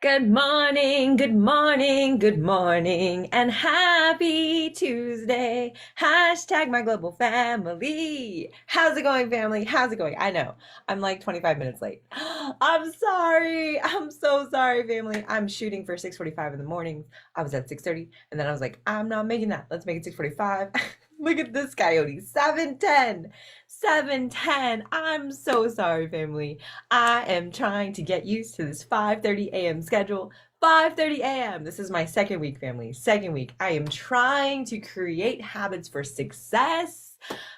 Good morning, good morning, good morning, and happy Tuesday. Hashtag my global family. How's it going, family? How's it going? I know I'm like 25 minutes late. I'm sorry. I'm so sorry, family. I'm shooting for 6:45 in the morning. I was at 6:30, and then I was like, I'm not making that. Let's make it 6:45. Look at this coyote. 7:10. 7:10. I'm so sorry, family. I am trying to get used to this 5:30 a.m. schedule. 5:30 a.m. This is my second week, family. Second week. I am trying to create habits for success.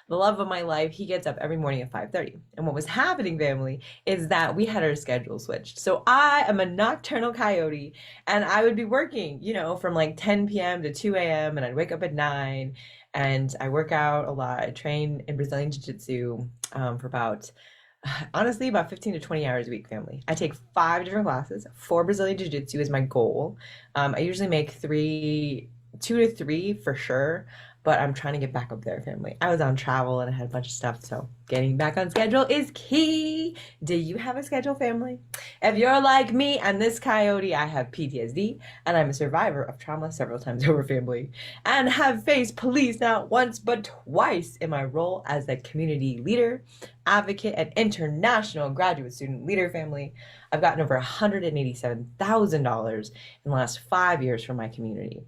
The love of my life, he gets up every morning at 5:30. And what was happening, family, is that we had our schedule switched. So I am a nocturnal coyote and I would be working, from like 10 p.m. to 2 a.m. and I'd wake up at 9 and I work out a lot. I train in Brazilian Jiu-Jitsu for about 15 to 20 hours a week, family. I take 5 different classes. 4 Brazilian Jiu Jitsu is my goal. I usually make 2 to 3 for sure, but I'm trying to get back up there, family. I was on travel and I had a bunch of stuff, so getting back on schedule is key. Do you have a schedule, family? If you're like me and this coyote, I have PTSD and I'm a survivor of trauma several times over, family, and have faced police not once but twice in my role as a community leader, advocate, and international graduate student leader, family. I've gotten over $187,000 in the last 5 years from my community.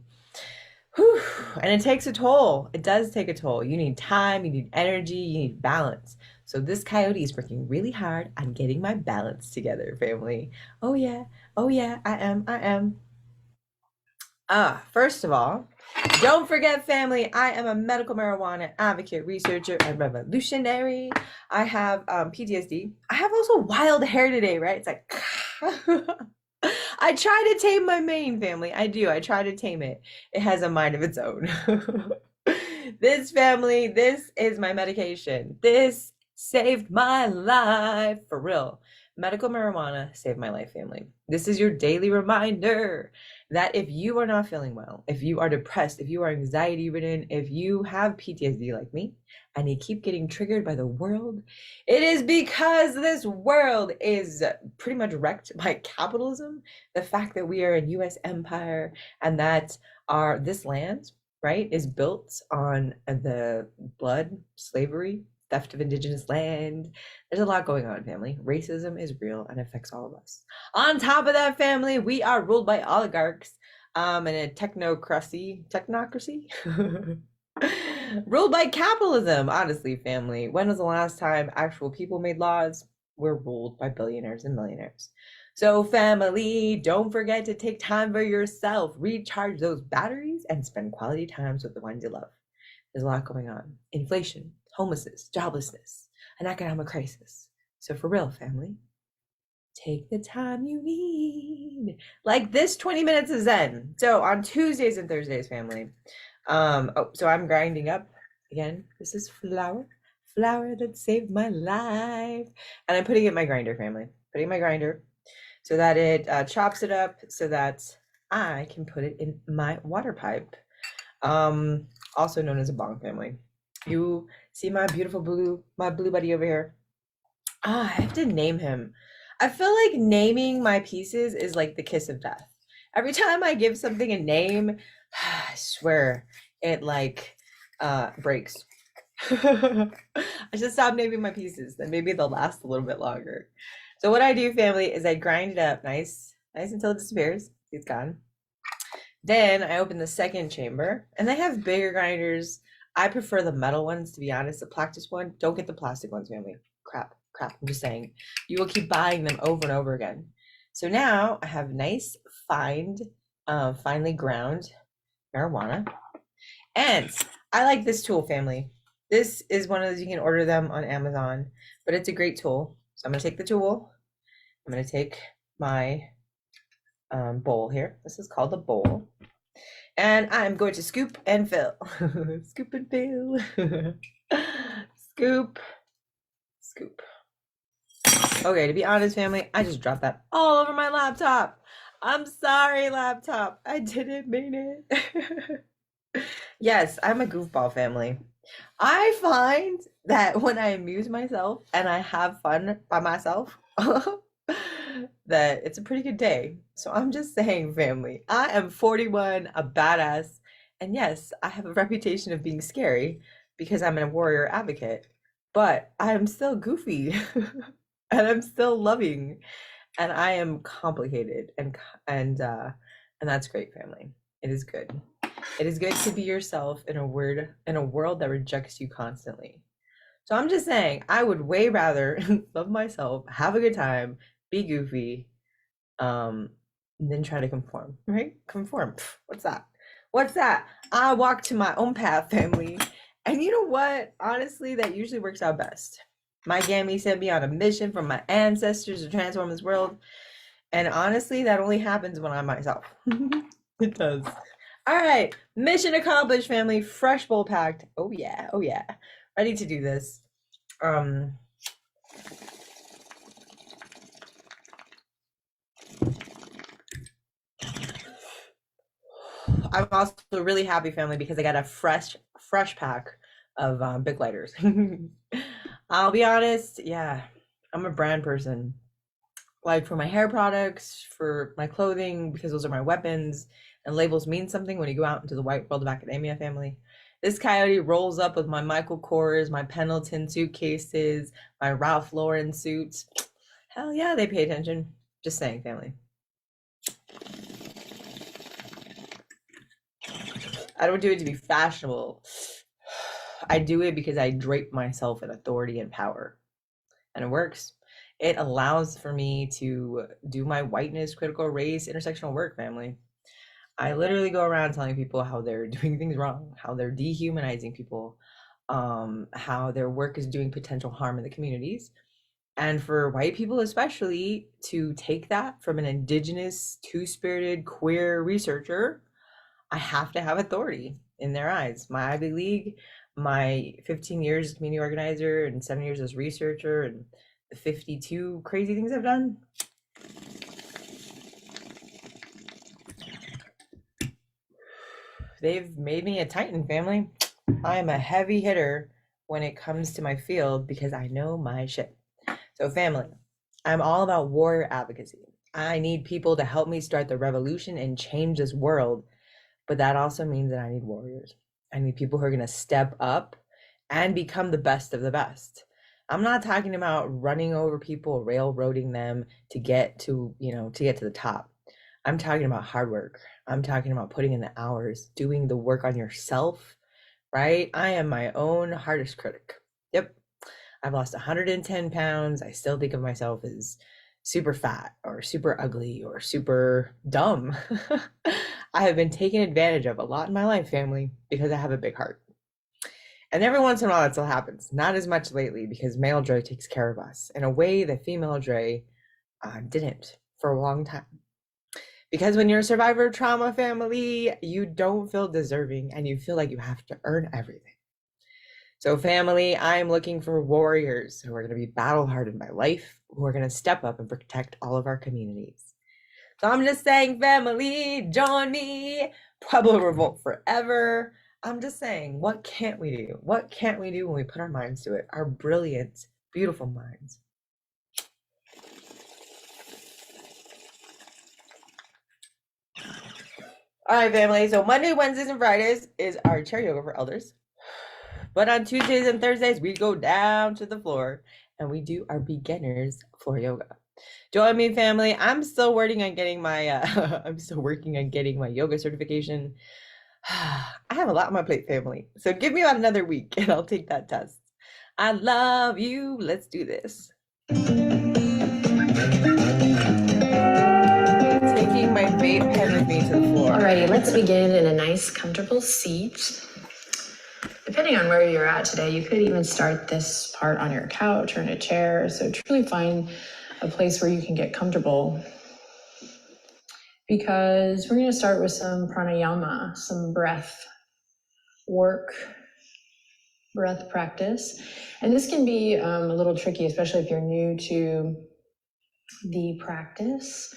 Whew. And it takes a toll. It does take a toll. You need time, you need energy, you need balance. So this coyote is working really hard on getting my balance together, family. Oh yeah, oh yeah, I am. First of all, don't forget, family, I am a medical marijuana advocate, researcher, and revolutionary. I have PTSD. I have also wild hair today, right? It's like I try to tame my mane, family. I do. I try to tame it. It has a mind of its own. This family, this is my medication. This saved my life for real. Medical marijuana saved my life, family. This is your daily reminder that if you are not feeling well, if you are depressed, if you are anxiety ridden, if you have PTSD like me, and you keep getting triggered by the world, it is because this world is pretty much wrecked by capitalism. The fact that we are a US empire and that this land, right, is built on the blood, slavery, theft of indigenous land. There's a lot going on, family. Racism is real and affects all of us. On top of that, family, we are ruled by oligarchs and a technocracy ruled by capitalism. Honestly, family, when was the last time actual people made laws? We're ruled by billionaires and millionaires. So, family, don't forget to take time for yourself, recharge those batteries, and spend quality times with the ones you love. There's a lot going on. Inflation, homelessness, joblessness, an economic crisis. So for real, family, take the time you need. Like this 20 minutes of Zen. So on Tuesdays and Thursdays, family. So I'm grinding up again. This is flour that saved my life. And I'm putting it in my grinder, family. Putting my grinder so that it chops it up so that I can put it in my water pipe. Also known as a bong, family. You see my blue buddy over here? I have to name him. I feel like naming my pieces is like the kiss of death. Every time I give something a name, I swear it like breaks. I should stop naming my pieces, then maybe they'll last a little bit longer. So what I do, family, is I grind it up nice until it disappears. It's gone. Then I open the second chamber, and they have bigger grinders. I prefer the metal ones, to be honest. The practice one, don't get the plastic ones, family. Crap. I'm just saying. You will keep buying them over and over again. So now I have nice, finely ground marijuana. And I like this tool, family. This is one of those, you can order them on Amazon, but it's a great tool. So I'm going to take the tool. I'm going to take my bowl here. This is called the bowl. And I'm going to scoop and fill. Scoop and fill. Scoop. Okay, to be honest, family, I just dropped that all over my laptop. I'm sorry, laptop. I didn't mean it. Yes, I'm a goofball, family. I find that when I amuse myself and I have fun by myself, that it's a pretty good day. So I'm just saying, family, I am 41, a badass, and yes, I have a reputation of being scary because I'm a warrior advocate, but I am still goofy and I'm still loving and I am complicated and that's great, family. It is good. It is good to be yourself in a world that rejects you constantly. So I'm just saying, I would way rather love myself, have a good time, be goofy, um, than try to conform, right? Conform. What's that? What's that? I walk to my own path, family. And you know what? Honestly, that usually works out best. My Gammy sent me on a mission from my ancestors to transform this world. And honestly, that only happens when I'm myself. It does. All right, mission accomplished, family. Fresh bowl packed. Oh yeah, oh yeah. Ready to do this. Um, I'm also really happy, family, because I got a fresh pack of big lighters. I'll be honest, yeah, I'm a brand person. Like for my hair products, for my clothing, because those are my weapons, and labels mean something when you go out into the white world of academia, family. This coyote rolls up with my Michael Kors, my Pendleton suitcases, my Ralph Lauren suits. Hell yeah, they pay attention. Just saying, family. I don't do it to be fashionable. I do it because I drape myself in authority and power. And it works. It allows for me to do my whiteness, critical race, intersectional work, family. I literally go around telling people how they're doing things wrong, how they're dehumanizing people, how their work is doing potential harm in the communities. And for white people, especially, to take that from an indigenous, two spirited, queer researcher, I have to have authority in their eyes. My Ivy League, my 15 years as community organizer, and 7 years as researcher, and the 52 crazy things I've done. They've made me a Titan, family. I am a heavy hitter when it comes to my field because I know my shit. So, family, I'm all about warrior advocacy. I need people to help me start the revolution and change this world. But that also means that I need warriors. I need people who are going to step up and become the best of the best. I'm not talking about running over people, railroading them to get to the top. I'm talking about hard work. I'm talking about putting in the hours, doing the work on yourself, right? I am my own hardest critic. Yep. I've lost 110 pounds. I still think of myself as super fat or super ugly or super dumb. I have been taken advantage of a lot in my life, family, because I have a big heart. And every once in a while, it still happens. Not as much lately because male Dre takes care of us in a way that female Dre didn't for a long time. Because when you're a survivor of trauma, family, you don't feel deserving and you feel like you have to earn everything. So, family, I'm looking for warriors who are going to be battle hardened by life, who are going to step up and protect all of our communities. So, I'm just saying, family, join me. Pueblo revolt forever. I'm just saying, what can't we do? What can't we do when we put our minds to it? Our brilliant, beautiful minds. All right, family. So, Monday, Wednesdays, and Fridays is our chair yoga for elders. But on Tuesdays and Thursdays, we go down to the floor and we do our beginners floor yoga. Join me, family. I'm still working on getting my yoga certification. I have a lot on my plate, family. So give me about another week and I'll take that test. I love you. Let's do this. Taking my vape pen with me to the floor. Alrighty, let's begin in a nice, comfortable seat. Depending on where you're at today, you could even start this part on your couch or in a chair. So truly find a place where you can get comfortable. Because we're going to start with some pranayama, some breath work, breath practice. And this can be a little tricky, especially if you're new to the practice.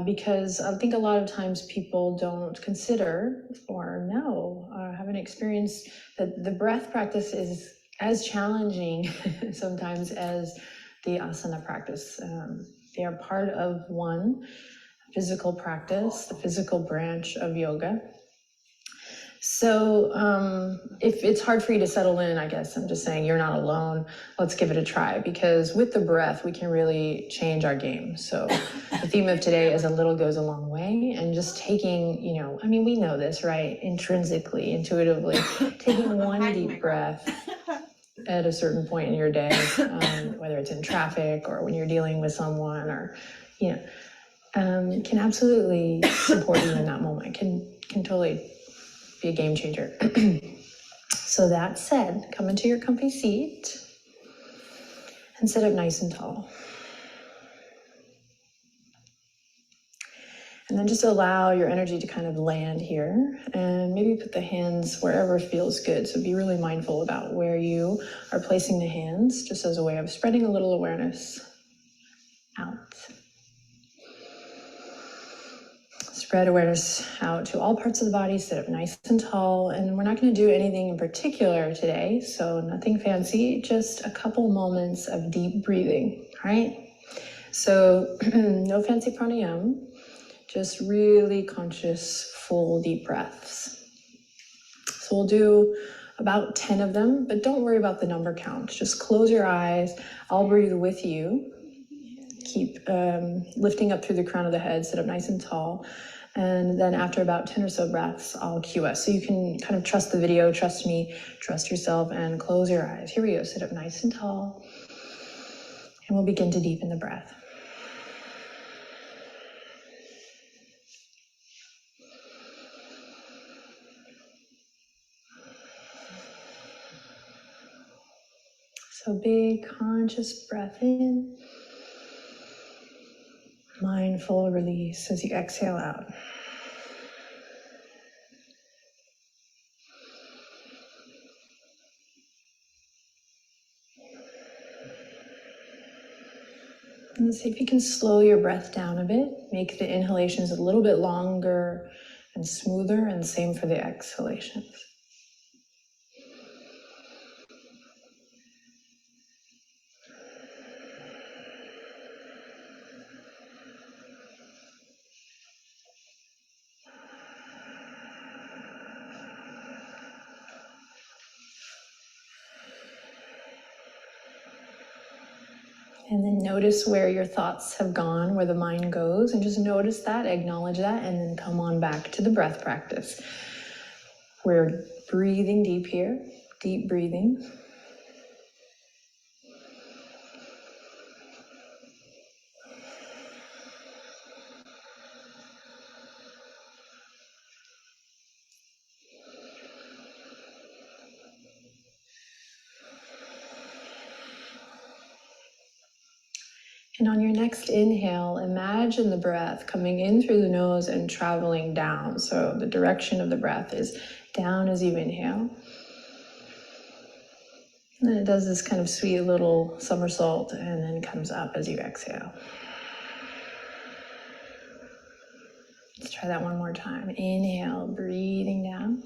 Because I think a lot of times people don't consider or know, haven't experienced that the breath practice is as challenging sometimes as the asana practice. They are part of one physical practice, the physical branch of yoga. So if it's hard for you to settle in, I guess I'm just saying you're not alone. Let's give it a try, because with the breath, we can really change our game. So the theme of today is a little goes a long way, and just taking, I mean, we know this, right? Intrinsically, intuitively, taking one deep breath at a certain point in your day, whether it's in traffic or when you're dealing with someone, or, can absolutely support you in that moment, can totally be a game changer. So that said, come into your comfy seat and sit up nice and tall. And then just allow your energy to kind of land here, and maybe put the hands wherever feels good. So be really mindful about where you are placing the hands, just as a way of spreading a little awareness out. Spread awareness out to all parts of the body, sit up nice and tall. And we're not going to do anything in particular today, so nothing fancy, just a couple moments of deep breathing, right? So no fancy pranayama, just really conscious, full deep breaths. So we'll do about 10 of them, but don't worry about the number count. Just close your eyes. I'll breathe with you. Keep lifting up through the crown of the head, sit up nice and tall. And then after about 10 or so breaths, I'll cue us. So you can kind of trust the video, trust me, trust yourself, and close your eyes. Here we go, sit up nice and tall. And we'll begin to deepen the breath. So big conscious breath in. Mindful release as you exhale out. And see if you can slow your breath down a bit. Make the inhalations a little bit longer and smoother, and same for the exhalations. And then notice where your thoughts have gone, where the mind goes, and just notice that, acknowledge that, and then come on back to the breath practice. We're breathing deep here, deep breathing. And on your next inhale, imagine the breath coming in through the nose and traveling down. So the direction of the breath is down as you inhale. And then it does this kind of sweet little somersault and then comes up as you exhale. Let's try that one more time. Inhale, breathing down.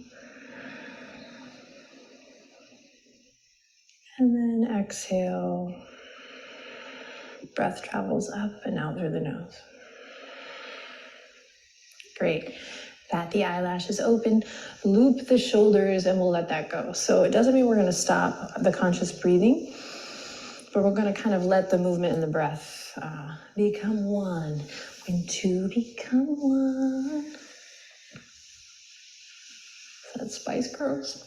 And then exhale. Breath travels up and out through the nose. Great. Bat the eyelashes open, loop the shoulders, and we'll let that go. So it doesn't mean we're going to stop the conscious breathing, but we're going to kind of let the movement and the breath become one. When two become one. So that's Spice Girls.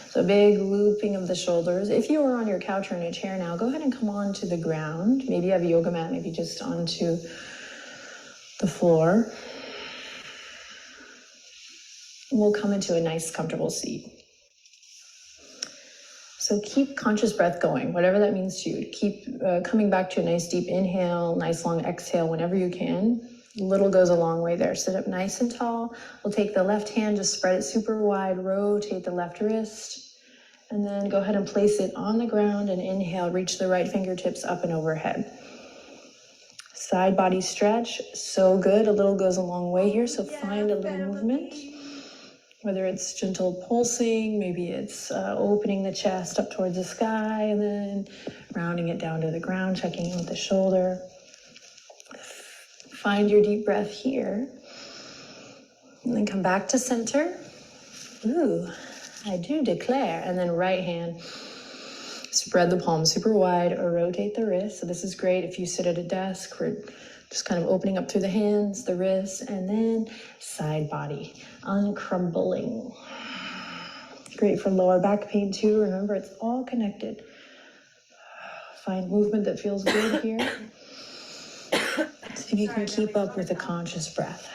So big looping of the shoulders. If you are on your couch or in a chair now, go ahead and come onto the ground. Maybe you have a yoga mat, maybe just onto the floor. And we'll come into a nice, comfortable seat. So keep conscious breath going, whatever that means to you. Keep coming back to a nice deep inhale, nice long exhale whenever you can. Little goes a long way there. Sit up nice and tall. We'll take the left hand, just spread it super wide, rotate the left wrist. And then go ahead and place it on the ground and inhale, reach the right fingertips up and overhead. Side body stretch, so good. A little goes a long way here, so find a little movement. Whether it's gentle pulsing, maybe it's opening the chest up towards the sky and then rounding it down to the ground, checking in with the shoulder. Find your deep breath here. And then come back to center. Ooh, I do declare. And then right hand, spread the palm super wide or rotate the wrist. So this is great if you sit at a desk. We're just kind of opening up through the hands, the wrists, and then side body, uncrumbling. Great for lower back pain too. Remember, it's all connected. Find movement that feels good here. See if you can keep up with a conscious breath.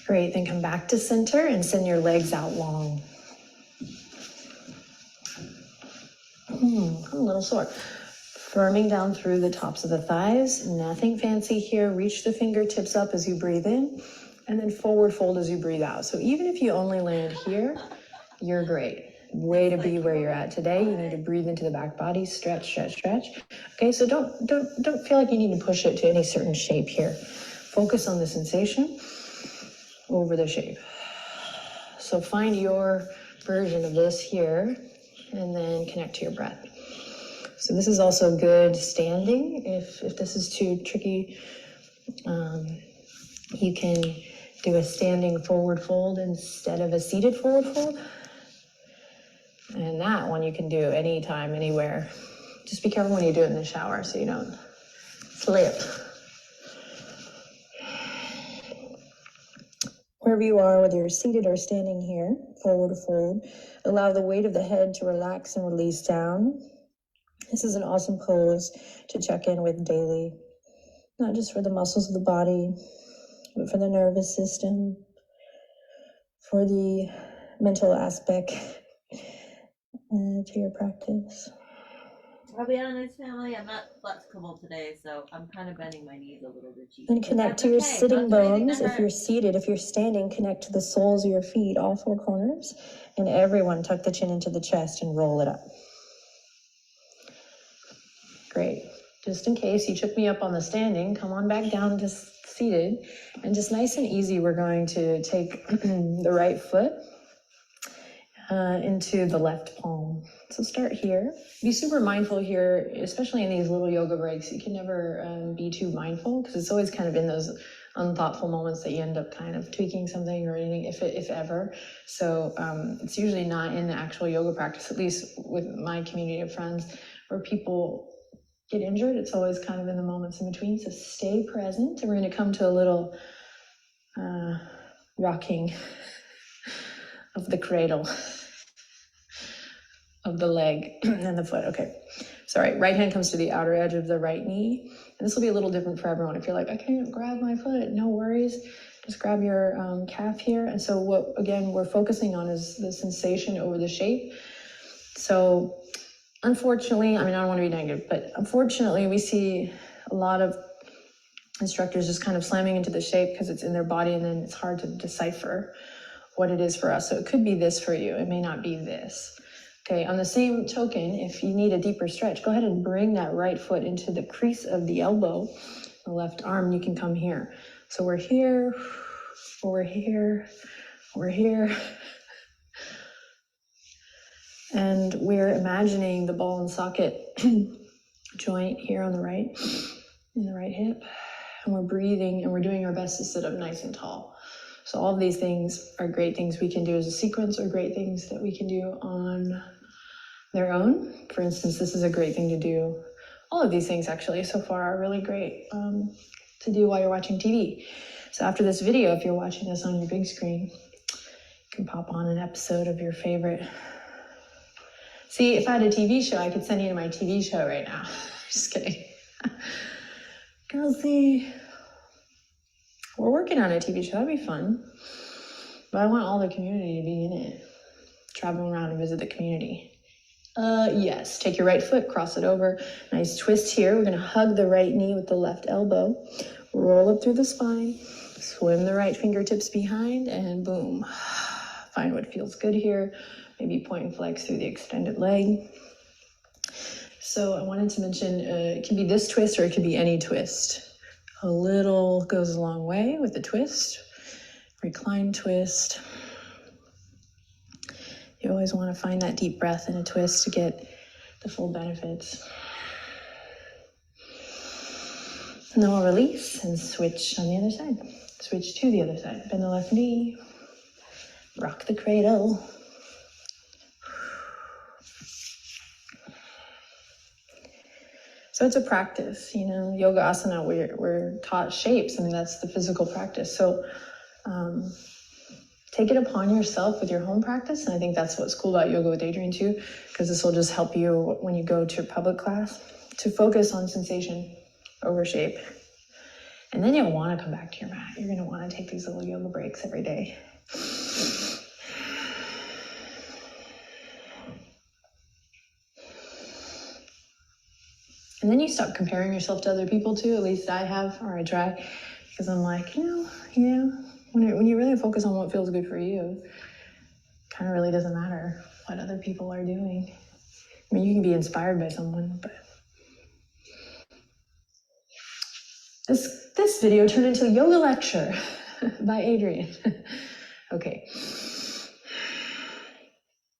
Great, then come back to center and send your legs out long. I'm a little sore. Firming down through the tops of the thighs. Nothing fancy here. Reach the fingertips up as you breathe in, and then forward fold as you breathe out. So even if you only land here, you're great. Way to be where you're at today. You need to breathe into the back body, stretch, stretch, stretch. Okay, so don't feel like you need to push it to any certain shape here. Focus on the sensation over the shape. So find your version of this here, and then connect to your breath. So this is also good standing. If this is too tricky, you can do a standing forward fold instead of a seated forward fold. And that one you can do anytime, anywhere. Just be careful when you do it in the shower so you don't slip. Wherever you are, whether you're seated or standing here, forward fold, allow the weight of the head to relax and release down. This is an awesome pose to check in with daily, not just for the muscles of the body, but for the nervous system, for the mental aspect to your practice. I'll be honest, family, I'm not flexible today, so I'm kind of bending my knees a little bit cheeky. And connect to your sitting bones. If you're seated, if you're standing, connect to the soles of your feet, all four corners. And everyone tuck the chin into the chest and roll it up. Great. Just in case you took me up on the standing, come on back down to seated. And just nice and easy, we're going to take the right foot into the left palm. So start here. Be super mindful here, especially in these little yoga breaks. You can never be too mindful because it's always kind of in those unthoughtful moments that you end up kind of tweaking something or anything, if ever. So it's usually not in the actual yoga practice, at least with my community of friends, where people get injured. It's always kind of in the moments in between. So stay present. And we're going to come to a little rocking of the cradle of the leg and the foot. Okay. So right hand comes to the outer edge of the right knee. And this will be a little different for everyone. If you're like, I can't grab my foot, no worries. Just grab your calf here. And so what, again, we're focusing on is the sensation over the shape. So unfortunately, I mean, I don't want to be negative, but unfortunately we see a lot of instructors just kind of slamming into the shape because it's in their body, and then it's hard to decipher what it is for us. So it could be this for you. It may not be this. Okay, on the same token, if you need a deeper stretch, go ahead and bring that right foot into the crease of the elbow. The left arm, you can come here. So we're here, we're here, we're here. And we're imagining the ball and socket joint here on the right, in the right hip. And we're breathing and we're doing our best to sit up nice and tall. So all of these things are great things we can do as a sequence, or great things that we can do on their own. For instance, this is a great thing to do. All of these things actually so far are really great to do while you're watching TV. So after this video, if you're watching this on your big screen, you can pop on an episode of your favorite. See, if I had a TV show, I could send you to my TV show right now. Just kidding. Kelsey, we're working on a TV show. That'd be fun. But I want all the community to be in it. Travel around and visit the community. Yes, take your right foot, cross it over. Nice twist here. We're gonna hug the right knee with the left elbow. Roll up through the spine. Swim the right fingertips behind, and boom. Find what feels good here. Maybe point and flex through the extended leg. So I wanted to mention, it can be this twist or it could be any twist. A little goes a long way with the twist. Recline twist. You always want to find that deep breath in a twist to get the full benefits. And then we'll release and switch on the other side. Switch to the other side. Bend the left knee. Rock the cradle. So it's a practice, you know, yoga asana, we're taught shapes. I mean, that's the physical practice. So take it upon yourself with your home practice. And I think that's what's cool about Yoga with Adriene too, because this will just help you when you go to public class to focus on sensation over shape. And then you'll want to come back to your mat. You're going to want to take these little yoga breaks every day. And then you stop comparing yourself to other people too. At least I have, or I try, because I'm like, when you really focus on what feels good for you, it kind of really doesn't matter what other people are doing. I mean, you can be inspired by someone, but this video turned into a yoga lecture by Adriene. Okay.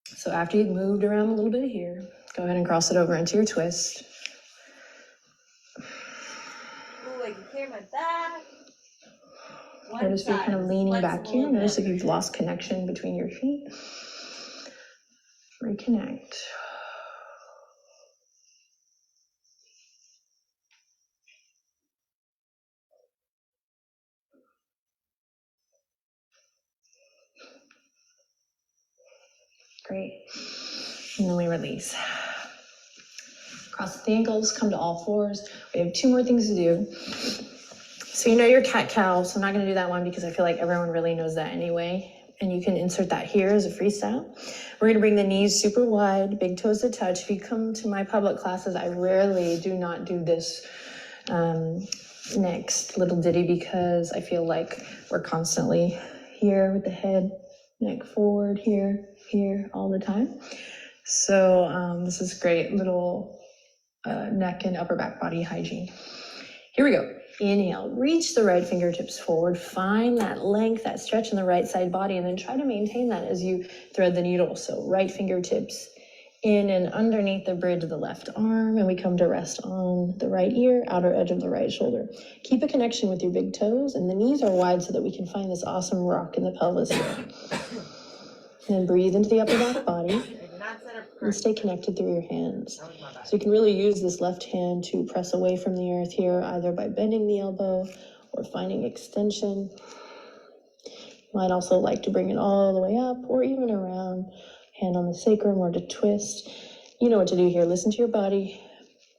So after you've moved around a little bit here, go ahead and cross it over into your twist. Ooh, I can clear my back. Notice you're kind of leaning back here. Notice if you've lost connection between your feet. Reconnect. Great. And then we release. Cross the ankles, come to all fours. We have 2 more things to do. So you know your cat-cow, so I'm not gonna do that one because I feel like everyone really knows that anyway. And you can insert that here as a freestyle. We're gonna bring the knees super wide, big toes to touch. If you come to my public classes, I rarely do not do this next little ditty because I feel like we're constantly here with the head, neck forward, here, all the time. So this is great little neck and upper back body hygiene. Here we go. Inhale, reach the right fingertips forward, find that length, that stretch in the right side body, and then try to maintain that as you thread the needle. So right fingertips in and underneath the bridge of the left arm, and we come to rest on the right ear, outer edge of the right shoulder. Keep a connection with your big toes, and the knees are wide so that we can find this awesome rock in the pelvis here. And then breathe into the upper back body. And stay connected through your hands. So you can really use this left hand to press away from the earth here, either by bending the elbow or finding extension. You might also like to bring it all the way up or even around, hand on the sacrum or to twist. You know what to do here. Listen to your body.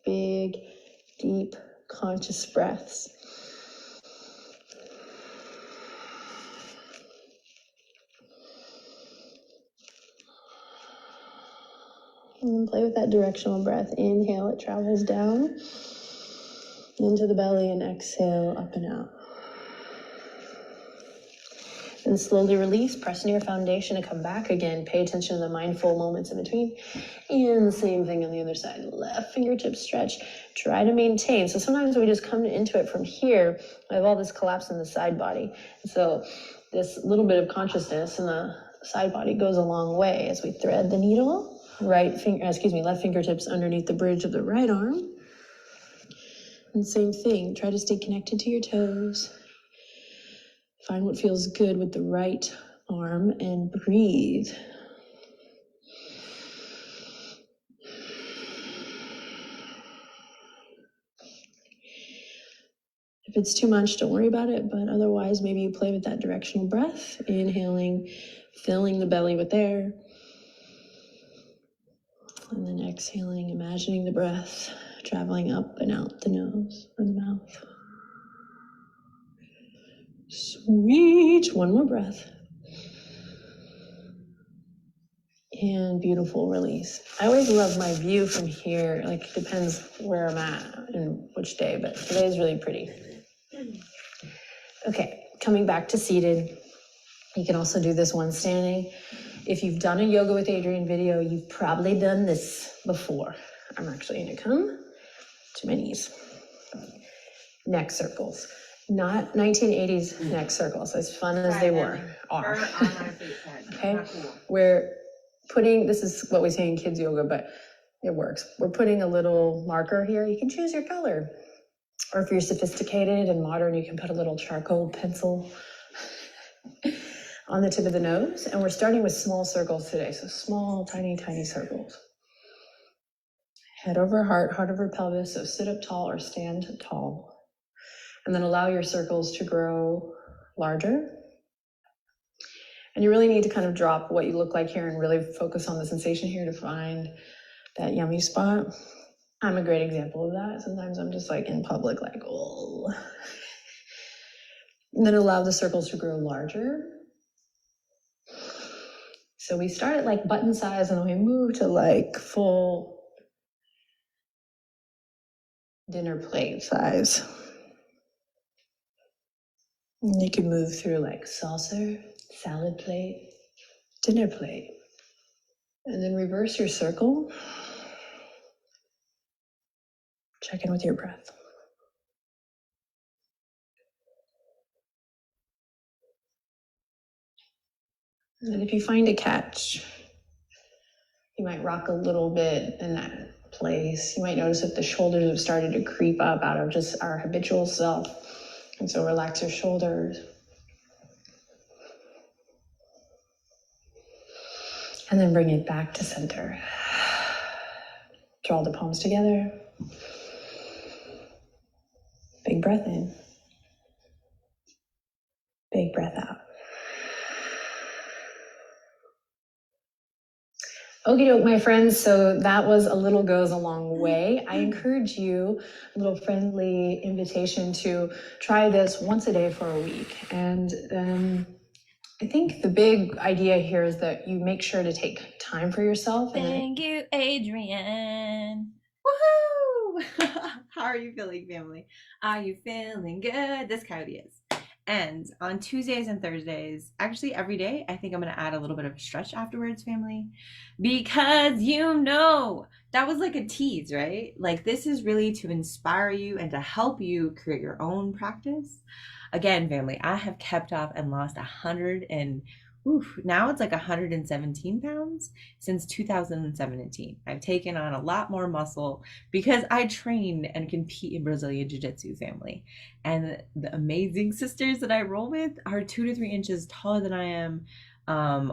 Big, deep, conscious breaths. And then play with that directional breath. Inhale, it travels down into the belly, and exhale, up and out. Then slowly release, press into your foundation and come back again. Pay attention to the mindful moments in between. And the same thing on the other side. Left fingertip stretch. Try to maintain. So sometimes we just come into it from here. I have all this collapse in the side body. So this little bit of consciousness in the side body goes a long way as we thread the needle. Left fingertips underneath the bridge of the right arm. And same thing, try to stay connected to your toes. Find what feels good with the right arm and breathe. If it's too much, don't worry about it, but otherwise maybe you play with that directional breath, inhaling, filling the belly with air. And then exhaling, imagining the breath traveling up and out the nose or the mouth. Sweet. One more breath. And beautiful release. I always love my view from here. Like, it depends where I'm at and which day, but today is really pretty. Okay, coming back to seated. You can also do this one standing. If you've done a Yoga with Adriene video, you've probably done this before. I'm actually gonna come to my knees. Neck circles, not 1980s neck circles, as fun as they are. Okay, we're putting, this is what we say in kids yoga, but it works. We're putting a little marker here. You can choose your color. Or if you're sophisticated and modern, you can put a little charcoal pencil on the tip of the nose. And we're starting with small circles today. So small, tiny, tiny circles. Head over heart, heart over pelvis. So sit up tall or stand tall. And then allow your circles to grow larger. And you really need to kind of drop what you look like here and really focus on the sensation here to find that yummy spot. I'm a great example of that. Sometimes I'm just like in public, like, oh. And then allow the circles to grow larger. So we start at like button size and then we move to like full dinner plate size. And you can move through like saucer, salad plate, dinner plate. And then reverse your circle. Check in with your breath. And then if you find a catch, you might rock a little bit in that place. You might notice that the shoulders have started to creep up out of just our habitual self. And so relax your shoulders. And then bring it back to center. Draw the palms together. Big breath in. Big breath out. Okie doke, my friends. So that was a little goes a long way. I encourage you, a little friendly invitation to try this once a day for a week. And I think the big idea here is that you make sure to take time for yourself. Thank you, Adriene. Woohoo! How are you feeling, family? Are you feeling good? This coyote is. And on Tuesdays and Thursdays, actually every day, I think I'm going to add a little bit of a stretch afterwards, family. Because that was like a tease, right? Like this is really to inspire you and to help you create your own practice. Again, family, I have kept off and lost 100 and now it's like 117 pounds since 2017. I've taken on a lot more muscle because I train and compete in Brazilian Jiu-Jitsu, family. And the amazing sisters that I roll with are 2 to 3 inches taller than I am.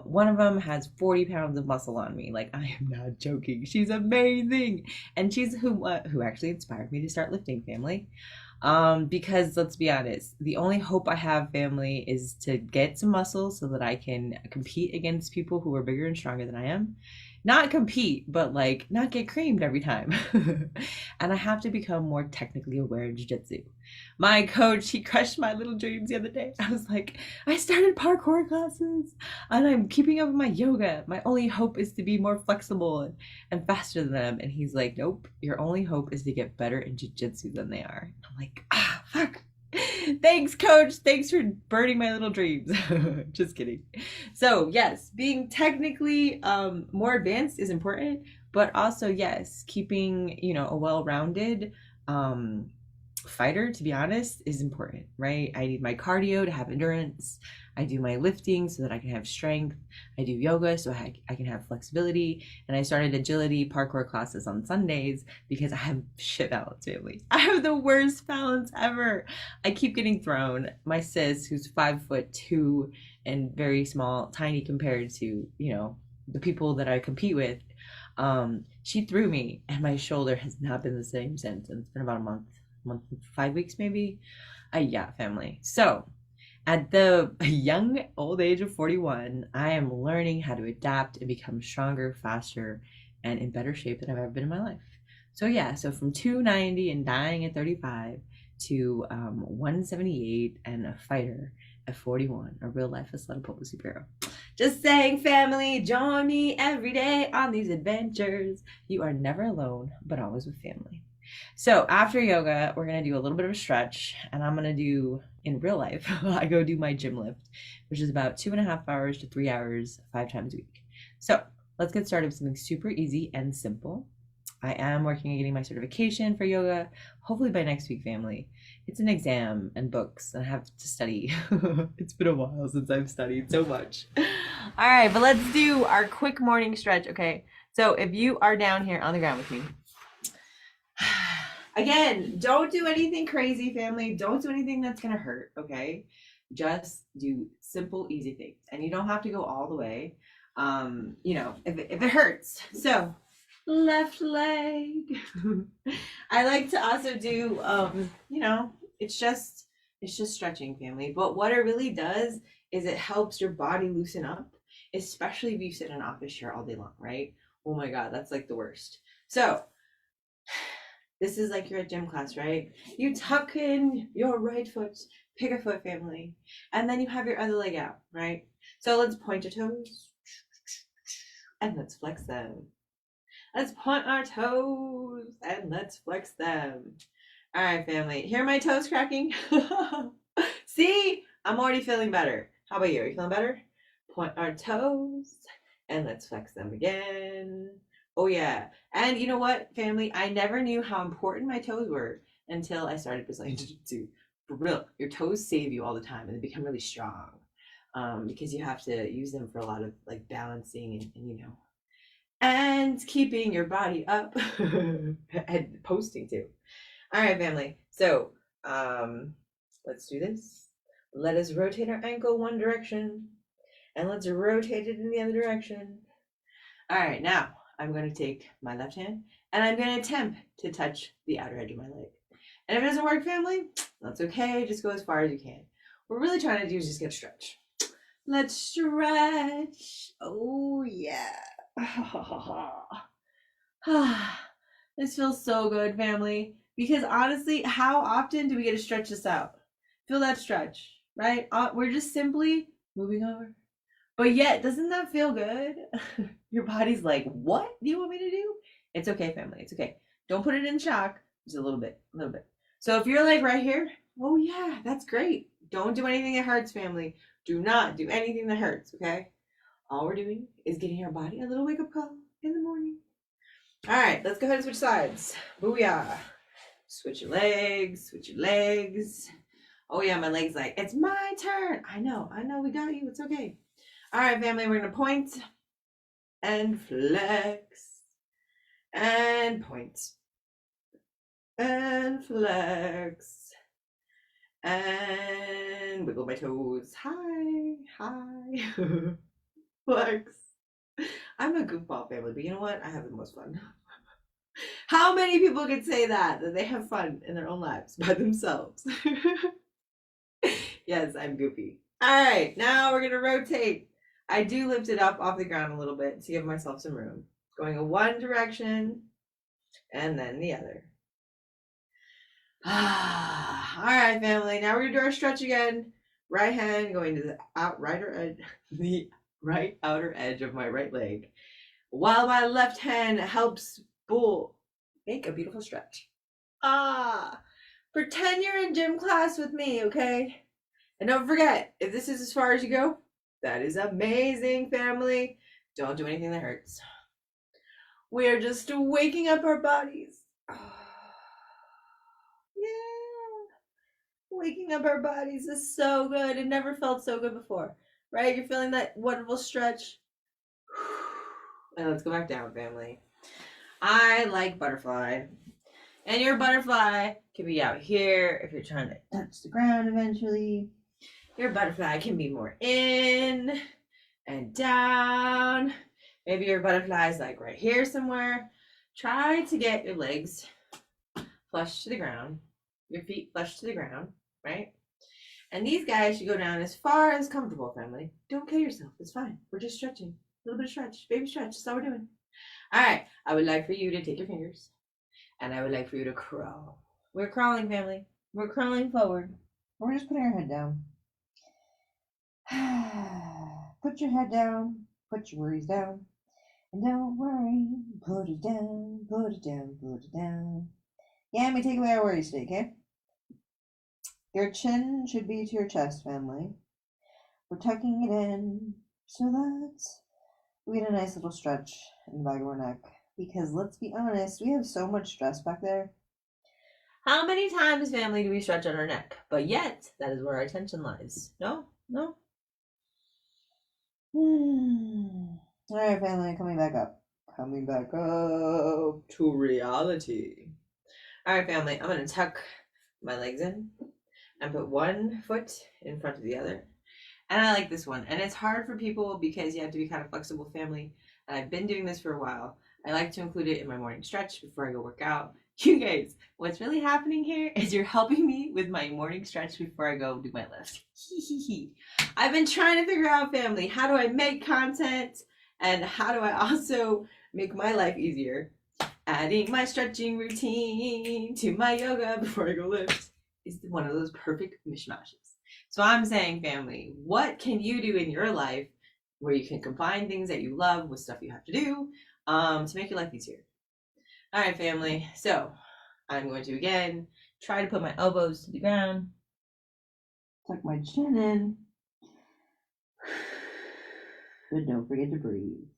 One of them has 40 pounds of muscle on me. Like, I am not joking. She's amazing. And she's who actually inspired me to start lifting, family. Because let's be honest, the only hope I have, family, is to get some muscle so that I can compete against people who are bigger and stronger than I am. Not compete, but like not get creamed every time. And I have to become more technically aware in jiu-jitsu. My coach, he crushed my little dreams the other day. I was like, I started parkour classes and I'm keeping up with my yoga. My only hope is to be more flexible and faster than them. And he's like, nope, your only hope is to get better in jiu-jitsu than they are. I'm like, fuck. Thanks, coach. Thanks for burning my little dreams. Just kidding. So yes, being technically more advanced is important, but also yes, keeping a well-rounded fighter, to be honest, is important, right? I need my cardio to have endurance. I do my lifting so that I can have strength. I do yoga so I can have flexibility. And I started agility parkour classes on Sundays because I have shit balance, family. I have the worst balance ever. I keep getting thrown. My sis, who's 5'2" and very small, tiny compared to, the people that I compete with, she threw me and my shoulder has not been the same since. And it's been about a month, 5 weeks maybe. Yeah, family. So at the young old age of 41, I am learning how to adapt and become stronger, faster, and in better shape than I've ever been in my life. So yeah, so from 290 and dying at 35 to 178 and a fighter at 41, a real life Isleta Pueblo superhero. Just saying, family, join me every day on these adventures. You are never alone, but always with family. So after yoga, we're going to do a little bit of a stretch, and I'm going to do, in real life, I go do my gym lift, which is about 2.5 hours to 3 hours, 5 times a week. So let's get started with something super easy and simple. I am working on getting my certification for yoga, hopefully by next week, family. It's an exam and books, and I have to study. It's been a while since I've studied so much. All right, but let's do our quick morning stretch, okay? So if you are down here on the ground with me, again, don't do anything crazy, family. Don't do anything that's gonna hurt, okay? Just do simple, easy things, and you don't have to go all the way. If it hurts. So left leg. I like to also do, it's just stretching, family. But what it really does is it helps your body loosen up, especially if you sit in an office chair all day long, right? Oh my God, that's like the worst. So this is like you're at gym class, right? You tuck in your right foot, pick a foot, family, and then you have your other leg out, right? So let's point your toes and let's flex them. Let's point our toes and let's flex them. All right, family. Hear my toes cracking? See, I'm already feeling better. How about you? Are you feeling better? Point our toes and let's flex them again. Oh, yeah. And you know what, family? I never knew how important my toes were until I started Brazilian Jiu-Jitsu. For real, your toes save you all the time and they become really strong because you have to use them for a lot of like balancing and keeping your body up and posting too. All right, family. So let's do this. Let us rotate our ankle one direction and let's rotate it in the other direction. All right, now I'm going to take my left hand and I'm going to attempt to touch the outer edge of my leg. And if it doesn't work, family, that's okay. Just go as far as you can. What we're really trying to do is just get a stretch. Let's stretch. Oh, yeah. This feels so good, family. Because honestly, how often do we get to stretch this out? Feel that stretch, right? We're just simply moving over. But yet, doesn't that feel good? Your body's like, what do you want me to do? It's okay, family. It's okay. Don't put it in shock. Just a little bit, a little bit. So if you're like right here, oh yeah, that's great. Don't do anything that hurts, family. Do not do anything that hurts, okay? All we're doing is getting our body a little wake-up call in the morning. All right, let's go ahead and switch sides. Booyah. Switch your legs, switch your legs. Oh yeah, my leg's like, it's my turn. I know, we got you. It's okay. All right, family, we're gonna point and flex and point and flex and wiggle my toes. Hi. Flex. I'm a goofball, family, but you know what? I have the most fun. How many people can say that they have fun in their own lives by themselves? Yes, I'm goofy. All right, now we're gonna rotate. I do lift it up off the ground a little bit to give myself some room. Going in one direction and then the other. All right, family. Now we're gonna do our stretch again. Right hand going to the the right outer edge of my right leg, while my left hand helps make a beautiful stretch. Pretend you're in gym class with me, okay? And don't forget, if this is as far as you go, that is amazing, family. Don't do anything that hurts. We are just waking up our bodies. Yeah. Waking up our bodies is so good. It never felt so good before, right? You're feeling that wonderful stretch. And let's go back down, family. I like butterfly. And your butterfly can be out here if you're trying to touch the ground eventually. Your butterfly can be more in and down. Maybe your butterfly is like right here somewhere. Try to get your legs flush to the ground, your feet flush to the ground, right? And these guys should go down as far as comfortable, family. Don't kill yourself. It's fine. We're just stretching. A little bit of stretch. Baby stretch. That's all we're doing. All right. I would like for you to take your fingers and I would like for you to crawl. We're crawling, family. We're crawling forward. We're just putting our head down. Put your head down. Put your worries down. And don't worry. Put it down. Put it down. Put it down. Yeah, let me take away our worries today, okay? Your chin should be to your chest, family. We're tucking it in so that we get a nice little stretch in the back of our neck. Because let's be honest, we have so much stress back there. How many times, family, do we stretch on our neck? But yet, that is where our attention lies. No? No? All right, family, coming back up. Coming back up to reality. All right, family, I'm going to tuck my legs in and put one foot in front of the other. And I like this one. And it's hard for people because you have to be kind of flexible, family. And I've been doing this for a while. I like to include it in my morning stretch before I go work out. You guys, what's really happening here is you're helping me with my morning stretch before I go do my lift. I've been trying to figure out, family, how do I make content and how do I also make my life easier? Adding my stretching routine to my yoga before I go lift is one of those perfect mishmashes. So I'm saying, family, what can you do in your life where you can combine things that you love with stuff you have to do to make your life easier? All right, family. So I'm going to, again, try to put my elbows to the ground. Tuck my chin in. But don't forget to breathe.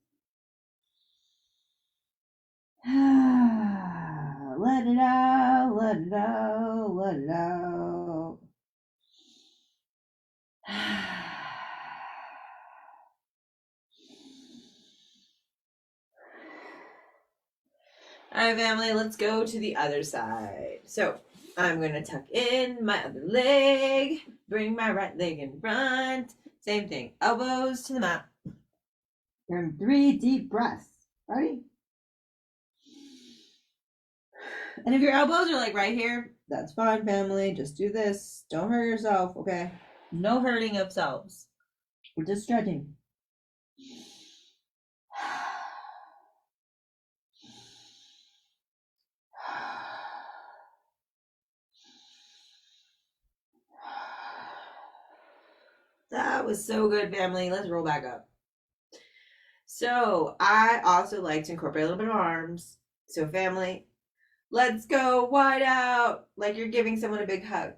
Let it out, let it out, let it out. All right, family, let's go to the other side. So I'm going to tuck in my other leg, bring my right leg in front. Same thing, elbows to the mat. And 3 deep breaths. Ready? And if your elbows are like right here, that's fine, family. Just do this. Don't hurt yourself, okay? No hurting of selves. We're just stretching. That was so good, family. Let's roll back up. So I also like to incorporate a little bit of arms. So family, let's go wide out like you're giving someone a big hug.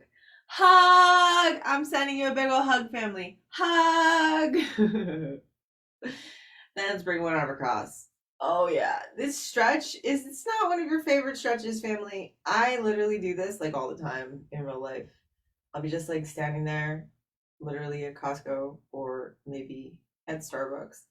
Hug! I'm sending you a big old hug, family. Hug! Then let's bring one arm across. Oh yeah, this stretch it's not one of your favorite stretches, family. I literally do this like all the time in real life. I'll be just like standing there, literally at Costco or maybe at Starbucks.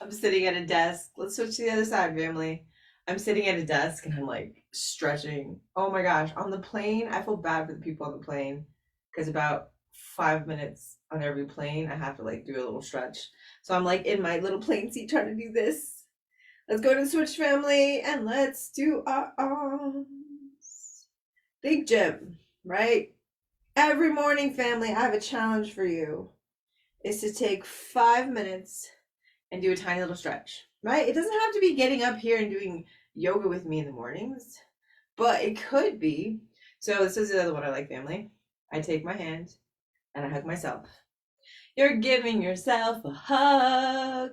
I'm sitting at a desk. Let's switch to the other side, family. I'm sitting at a desk and I'm like stretching. Oh my gosh. On the plane, I feel bad for the people on the plane because about 5 minutes on every plane, I have to like do a little stretch. So I'm like in my little plane seat trying to do this. Let's go to the switch, family, and let's do our arms. Big gym, right? Every morning, family, I have a challenge for you. Is to take 5 minutes and do a tiny little stretch, right? It doesn't have to be getting up here and doing yoga with me in the mornings, but it could be. So this is the other one I like, family. I take my hand and I hug myself. You're giving yourself a hug.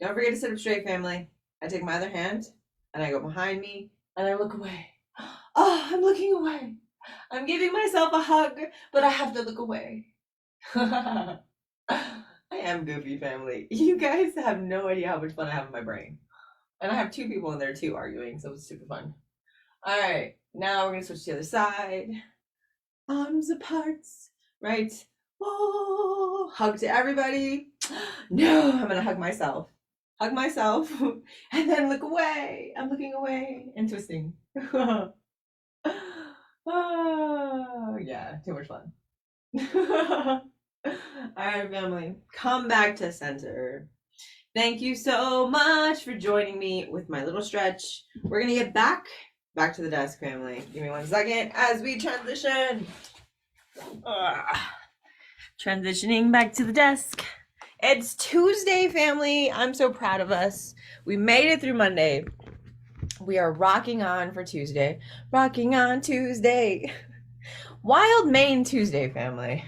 Don't forget to sit up straight, family. I take my other hand and I go behind me and I look away. Oh, I'm looking away. I'm giving myself a hug, but I have to look away. I am goofy, family. You guys have no idea how much fun I have in my brain. And I have 2 people in there too arguing, so it's super fun. All right, now we're gonna switch to the other side. Arms apart, right? Oh, hug to everybody. No, I'm gonna hug myself. Hug myself, and then look away. I'm looking away and twisting. Oh, yeah, too much fun. All right, family, come back to center. Thank you so much for joining me with my little stretch. We're gonna get back to the desk, family. Give me 1 second as we transition. Transitioning back to the desk. It's Tuesday, family. I'm so proud of us. We made it through Monday. We are rocking on for Tuesday. Rocking on Tuesday. Wild Maine Tuesday, family.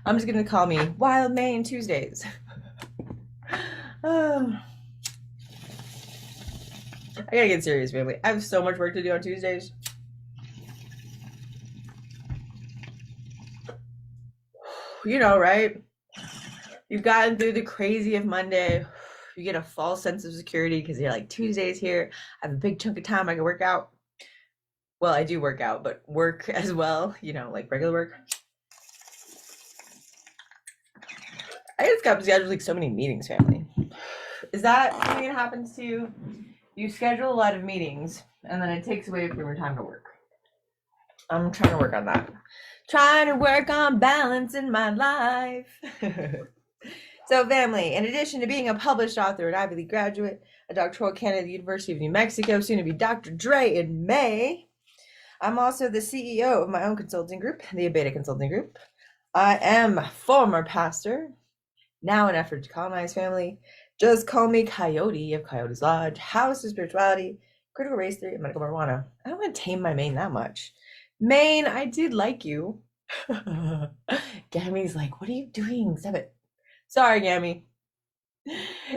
I'm just gonna call me Wild Maine Tuesdays. Oh. I gotta get serious, family. I have so much work to do on Tuesdays. You know, right? You've gotten through the crazy of Monday. you get a false sense of security because you're like, Tuesday's here. I have a big chunk of time I can work out. Well, I do work out, but work as well, like regular work. I just got scheduled like so many meetings, family. Is that something that happens to you? You schedule a lot of meetings and then it takes away from your time to work. I'm trying to work on that. Trying to work on balance in my life. So, family, in addition to being a published author, an Ivy League graduate, a doctoral candidate at the University of New Mexico, soon to be Dr. Dre in May, I'm also the CEO of my own consulting group, the Abeta Consulting Group. I am a former pastor, now an effort to colonize family. Just call me Coyote of Coyote's Lodge, House of Spirituality, Critical Race Theory, and Medical Marijuana. I don't want to tame my Maine that much. Maine, I did like you. Gammy's like, what are you doing? Stop it. Sorry, Gammy.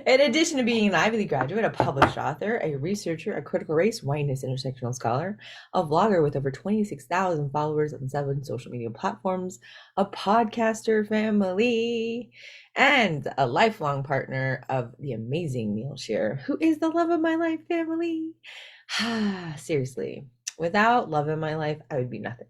In addition to being an Ivy League graduate, a published author, a researcher, a critical race, whiteness, intersectional scholar, a vlogger with over 26,000 followers on 7 social media platforms, a podcaster family, and a lifelong partner of the amazing Neil Shear, who is the love of my life family. Seriously, without love in my life, I would be nothing.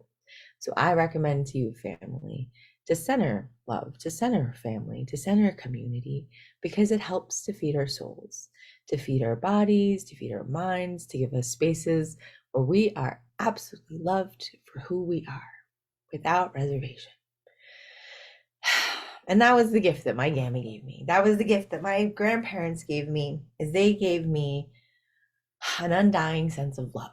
So I recommend to you, family, to center love, to center family, to center community, because it helps to feed our souls, to feed our bodies, to feed our minds, to give us spaces where we are absolutely loved for who we are, without reservation. And that was the gift that my Gammy gave me. That was the gift that my grandparents gave me, is they gave me an undying sense of love,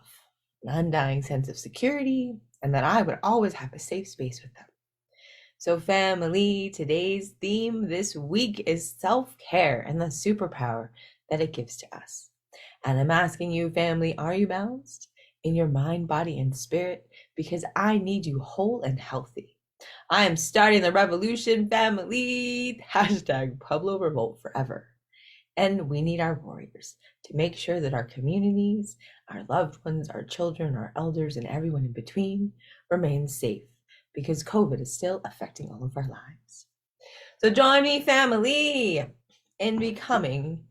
an undying sense of security, and that I would always have a safe space with them. So, family, today's theme this week is self-care and the superpower that it gives to us. And I'm asking you, family, are you balanced in your mind, body, and spirit? Because I need you whole and healthy. I am starting the revolution, family. Hashtag Pueblo Revolt forever. And we need our warriors to make sure that our communities, our loved ones, our children, our elders, and everyone in between remain safe, because COVID is still affecting all of our lives. So join me, family, in becoming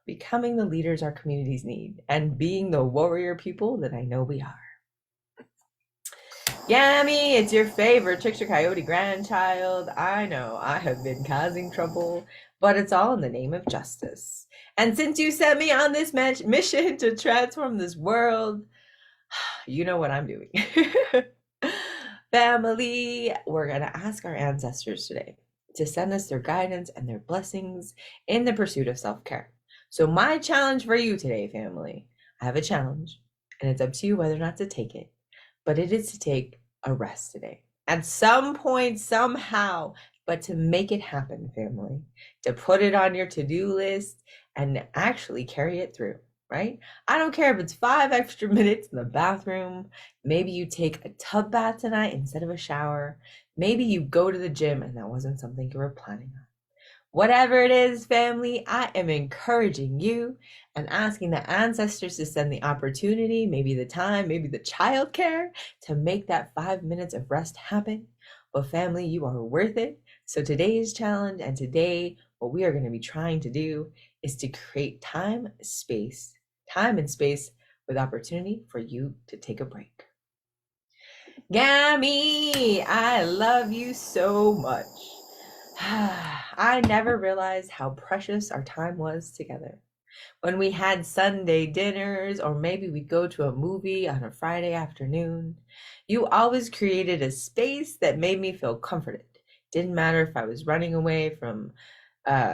the leaders our communities need and being the warrior people that I know we are. Yummy, it's your favorite Trickster Coyote grandchild. I know I have been causing trouble, but it's all in the name of justice. And since you sent me on this mission to transform this world, you know what I'm doing. Family, we're going to ask our ancestors today to send us their guidance and their blessings in the pursuit of self-care. So my challenge for you today, family, I have a challenge, and it's up to you whether or not to take it, but it is to take a rest today. At some point, somehow, but to make it happen, family, to put it on your to-do list and actually carry it through. Right? I don't care if it's 5 extra minutes in the bathroom. Maybe you take a tub bath tonight instead of a shower. Maybe you go to the gym and that wasn't something you were planning on. Whatever it is, family, I am encouraging you and asking the ancestors to send the opportunity, maybe the time, maybe the childcare to make that 5 minutes of rest happen. But family, you are worth it. So today's challenge and today, what we are going to be trying to do is to create time and space with opportunity for you to take a break. Gammy, I love you so much. I never realized how precious our time was together. When we had Sunday dinners, or maybe we'd go to a movie on a Friday afternoon, you always created a space that made me feel comforted. Didn't matter if I was running away from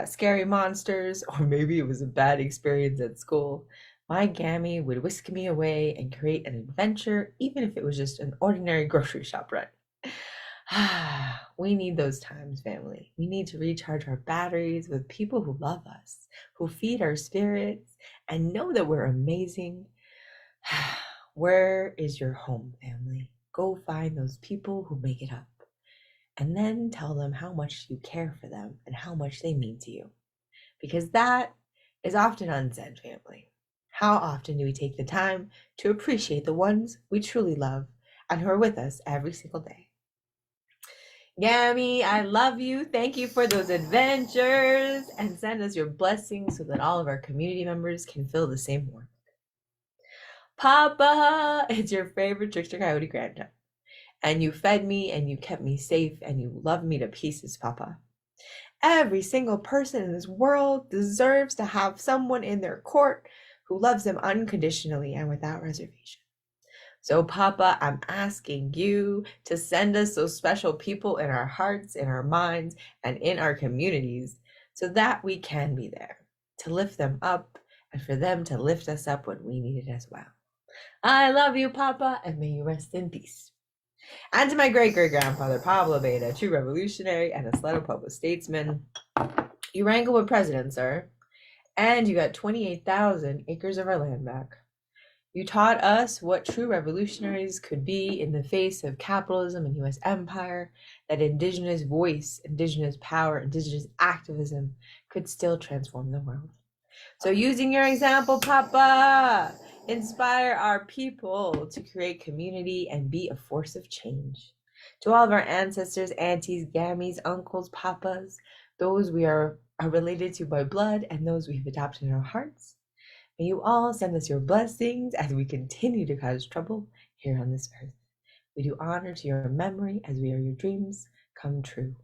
scary monsters, or maybe it was a bad experience at school. My Gammy would whisk me away and create an adventure, even if it was just an ordinary grocery shop run. We need those times, family. We need to recharge our batteries with people who love us, who feed our spirits, and know that we're amazing. Where is your home, family? Go find those people who make it up, and then tell them how much you care for them and how much they mean to you. Because that is often unsaid, family. How often do we take the time to appreciate the ones we truly love and who are with us every single day? Yami, I love you. Thank you for those adventures. And send us your blessings so that all of our community members can feel the same warmth. Papa, it's your favorite Trickster Coyote Grandchild. And you fed me and you kept me safe and you loved me to pieces, Papa. Every single person in this world deserves to have someone in their court who loves them unconditionally and without reservation. So, Papa, I'm asking you to send us those special people in our hearts, in our minds, and in our communities so that we can be there to lift them up and for them to lift us up when we need it as well. I love you, Papa, and may you rest in peace. And to my great-great-grandfather, Pablo Beta, true revolutionary and Isleta Pueblo statesman, you wrangle with president, sir, and you got 28,000 acres of our land back. You taught us what true revolutionaries could be in the face of capitalism and U.S. empire, that indigenous voice, indigenous power, indigenous activism could still transform the world. So using your example, Papa, inspire our people to create community and be a force of change. To all of our ancestors, aunties, gammies, uncles, papas, those we are related to by blood and those we have adopted in our hearts, may you all send us your blessings as we continue to cause trouble here on this earth. We do honor to your memory as we are your dreams come true.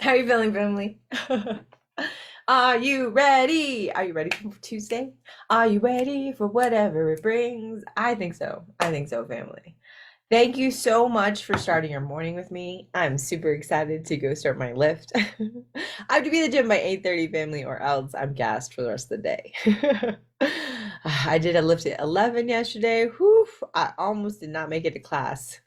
How are you feeling, family? Are you ready? Are you ready for Tuesday? Are you ready for whatever it brings? I think so. I think so, family. Thank you so much for starting your morning with me. I'm super excited to go start my lift. I have to be at the gym by 8:30, family, or else I'm gassed for the rest of the day. I did a lift at 11 yesterday. Whew, I almost did not make it to class.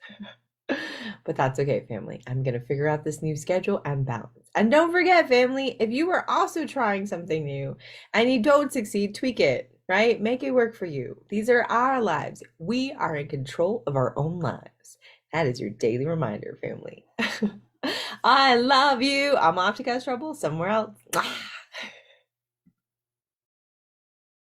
But that's okay, family. I'm going to figure out this new schedule and balance. And don't forget, family, if you are also trying something new and you don't succeed, tweak it, right? Make it work for you. These are our lives. We are in control of our own lives. That is your daily reminder, family. I love you. I'm off to cause trouble somewhere else.